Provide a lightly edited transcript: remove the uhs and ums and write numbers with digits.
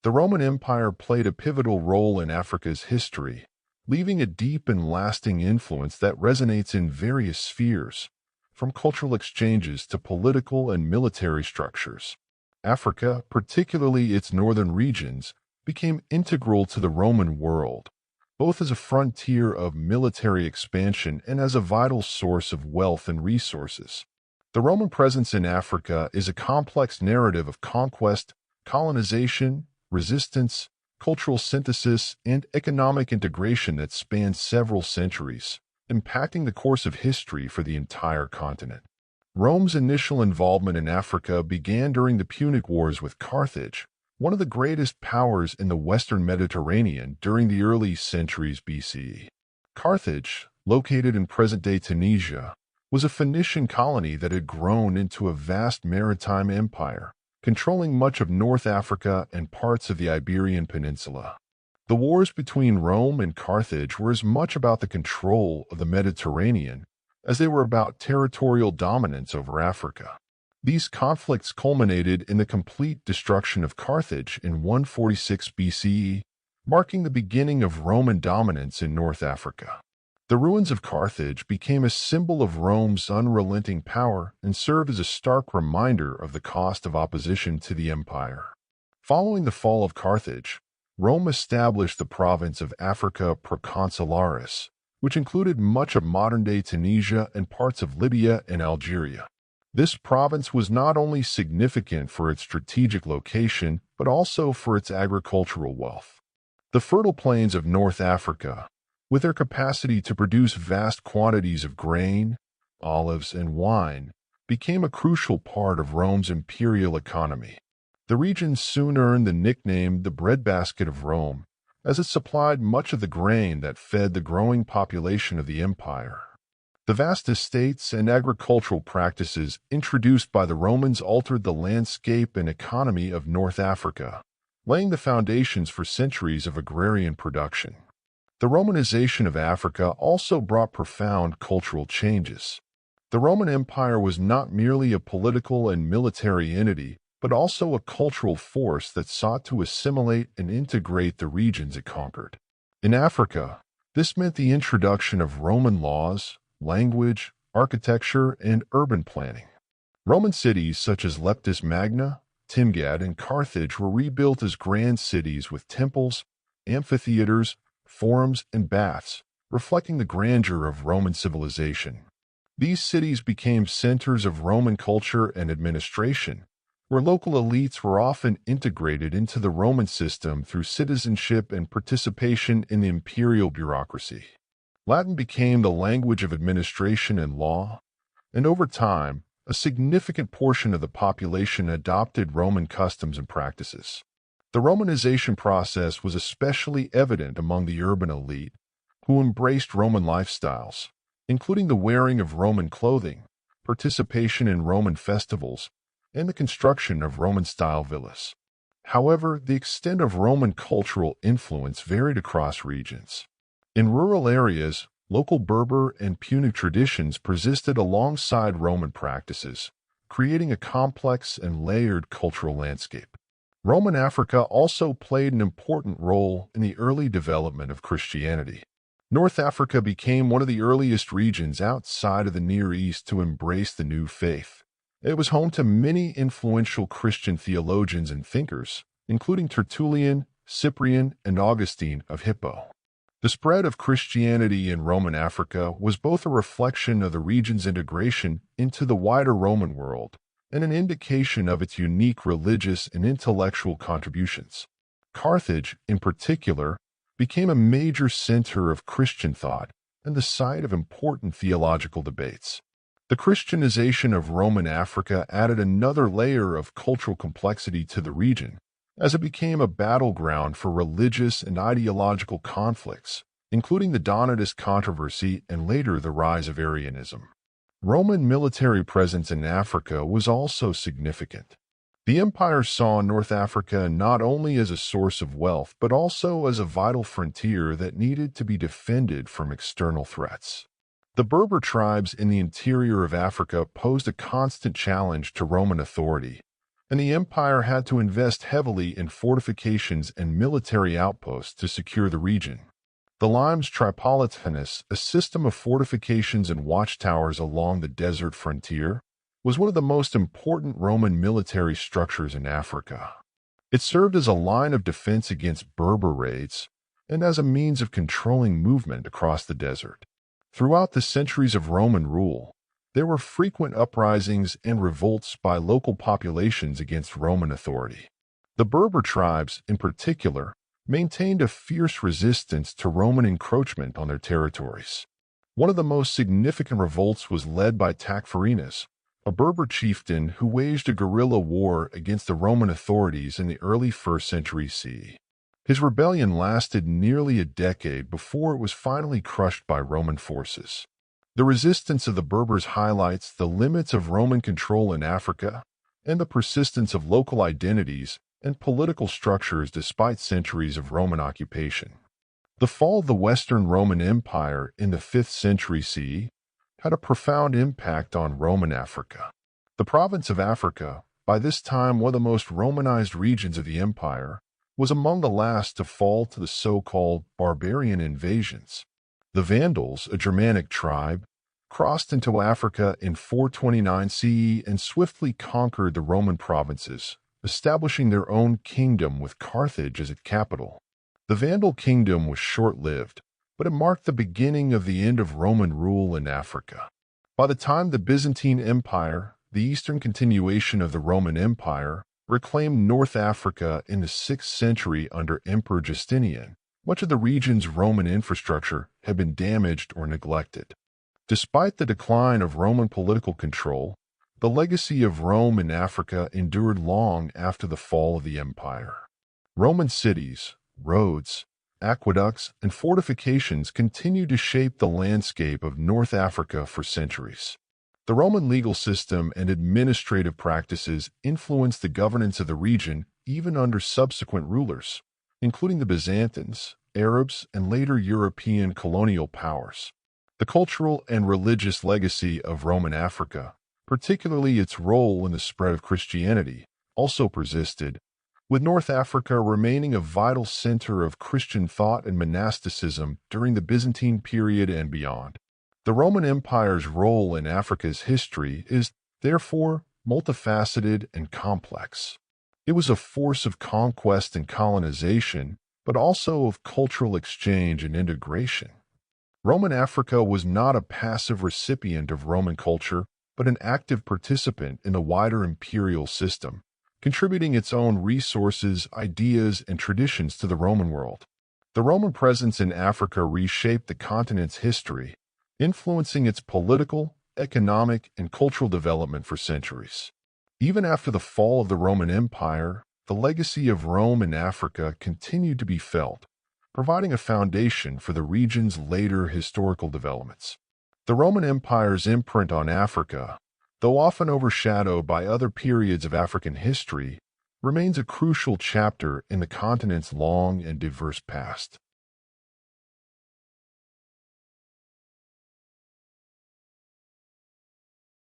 The Roman Empire played a pivotal role in Africa's history, leaving a deep and lasting influence that resonates in various spheres, from cultural exchanges to political and military structures. Africa, particularly its northern regions, became integral to the Roman world, both as a frontier of military expansion and as a vital source of wealth and resources. The Roman presence in Africa is a complex narrative of conquest, colonization, resistance, cultural synthesis, and economic integration that spans several centuries, impacting the course of history for the entire continent. Rome's initial involvement in Africa began during the Punic Wars with Carthage, one of the greatest powers in the Western Mediterranean during the early centuries BCE. Carthage, located in present-day Tunisia, was a Phoenician colony that had grown into a vast maritime empire, controlling much of North Africa and parts of the Iberian Peninsula. The wars between Rome and Carthage were as much about the control of the Mediterranean as they were about territorial dominance over Africa. These conflicts culminated in the complete destruction of Carthage in 146 BCE, marking the beginning of Roman dominance in North Africa. The ruins of Carthage became a symbol of Rome's unrelenting power and served as a stark reminder of the cost of opposition to the empire. Following the fall of Carthage, Rome established the province of Africa Proconsularis, which included much of modern-day Tunisia and parts of Libya and Algeria. This province was not only significant for its strategic location, but also for its agricultural wealth. The fertile plains of North Africa, with their capacity to produce vast quantities of grain, olives, and wine, became a crucial part of Rome's imperial economy. The region soon earned the nickname the breadbasket of Rome, as it supplied much of the grain that fed the growing population of the empire. The vast estates and agricultural practices introduced by the Romans altered the landscape and economy of North Africa, laying the foundations for centuries of agrarian production. The Romanization of Africa also brought profound cultural changes. The Roman Empire was not merely a political and military entity, but also a cultural force that sought to assimilate and integrate the regions it conquered. In Africa, this meant the introduction of Roman laws, language, architecture, and urban planning. Roman cities such as Leptis Magna, Timgad, and Carthage were rebuilt as grand cities with temples, amphitheaters, forums, and baths, reflecting the grandeur of Roman civilization. These cities became centers of Roman culture and administration, where local elites were often integrated into the Roman system through citizenship and participation in the imperial bureaucracy. Latin became the language of administration and law, and over time, a significant portion of the population adopted Roman customs and practices. The Romanization process was especially evident among the urban elite, who embraced Roman lifestyles, including the wearing of Roman clothing, participation in Roman festivals, and the construction of Roman-style villas. However, the extent of Roman cultural influence varied across regions. In rural areas, local Berber and Punic traditions persisted alongside Roman practices, creating a complex and layered cultural landscape. Roman Africa also played an important role in the early development of Christianity. North Africa became one of the earliest regions outside of the Near East to embrace the new faith. It was home to many influential Christian theologians and thinkers, including Tertullian, Cyprian, and Augustine of Hippo. The spread of Christianity in Roman Africa was both a reflection of the region's integration into the wider Roman world and an indication of its unique religious and intellectual contributions. Carthage, in particular, became a major center of Christian thought and the site of important theological debates. The Christianization of Roman Africa added another layer of cultural complexity to the region, as it became a battleground for religious and ideological conflicts, including the Donatist controversy and later the rise of Arianism. Roman military presence in Africa was also significant. The empire saw North Africa not only as a source of wealth, but also as a vital frontier that needed to be defended from external threats. The Berber tribes in the interior of Africa posed a constant challenge to Roman authority, and the empire had to invest heavily in fortifications and military outposts to secure the region. The Limes Tripolitanus, a system of fortifications and watchtowers along the desert frontier, was one of the most important Roman military structures in Africa. It served as a line of defense against Berber raids and as a means of controlling movement across the desert. Throughout the centuries of Roman rule, there were frequent uprisings and revolts by local populations against Roman authority. The Berber tribes, in particular, maintained a fierce resistance to Roman encroachment on their territories. One of the most significant revolts was led by Tacfarinas, a Berber chieftain who waged a guerrilla war against the Roman authorities in the early 1st century CE. His rebellion lasted nearly a decade before it was finally crushed by Roman forces. The resistance of the Berbers highlights the limits of Roman control in Africa and the persistence of local identities and political structures despite centuries of Roman occupation. The fall of the Western Roman Empire in the 5th century CE had a profound impact on Roman Africa. The province of Africa, by this time one of the most Romanized regions of the empire, was among the last to fall to the so-called barbarian invasions. The Vandals, a Germanic tribe, crossed into Africa in 429 CE and swiftly conquered the Roman provinces, establishing their own kingdom with Carthage as its capital. The Vandal kingdom was short-lived, but it marked the beginning of the end of Roman rule in Africa. By the time the Byzantine Empire, the eastern continuation of the Roman Empire, reclaimed North Africa in the 6th century under Emperor Justinian, much of the region's Roman infrastructure had been damaged or neglected. Despite the decline of Roman political control, the legacy of Rome in Africa endured long after the fall of the empire. Roman cities, roads, aqueducts, and fortifications continued to shape the landscape of North Africa for centuries. The Roman legal system and administrative practices influenced the governance of the region even under subsequent rulers, including the Byzantines, Arabs, and later European colonial powers. The cultural and religious legacy of Roman Africa, particularly its role in the spread of Christianity, also persisted, with North Africa remaining a vital center of Christian thought and monasticism during the Byzantine period and beyond. The Roman Empire's role in Africa's history is, therefore, multifaceted and complex. It was a force of conquest and colonization, but also of cultural exchange and integration. Roman Africa was not a passive recipient of Roman culture, but an active participant in the wider imperial system, contributing its own resources, ideas, and traditions to the Roman world. The Roman presence in Africa reshaped the continent's history, influencing its political, economic, and cultural development for centuries. Even after the fall of the Roman Empire, the legacy of Rome in Africa continued to be felt, providing a foundation for the region's later historical developments. The Roman Empire's imprint on Africa, though often overshadowed by other periods of African history, remains a crucial chapter in the continent's long and diverse past.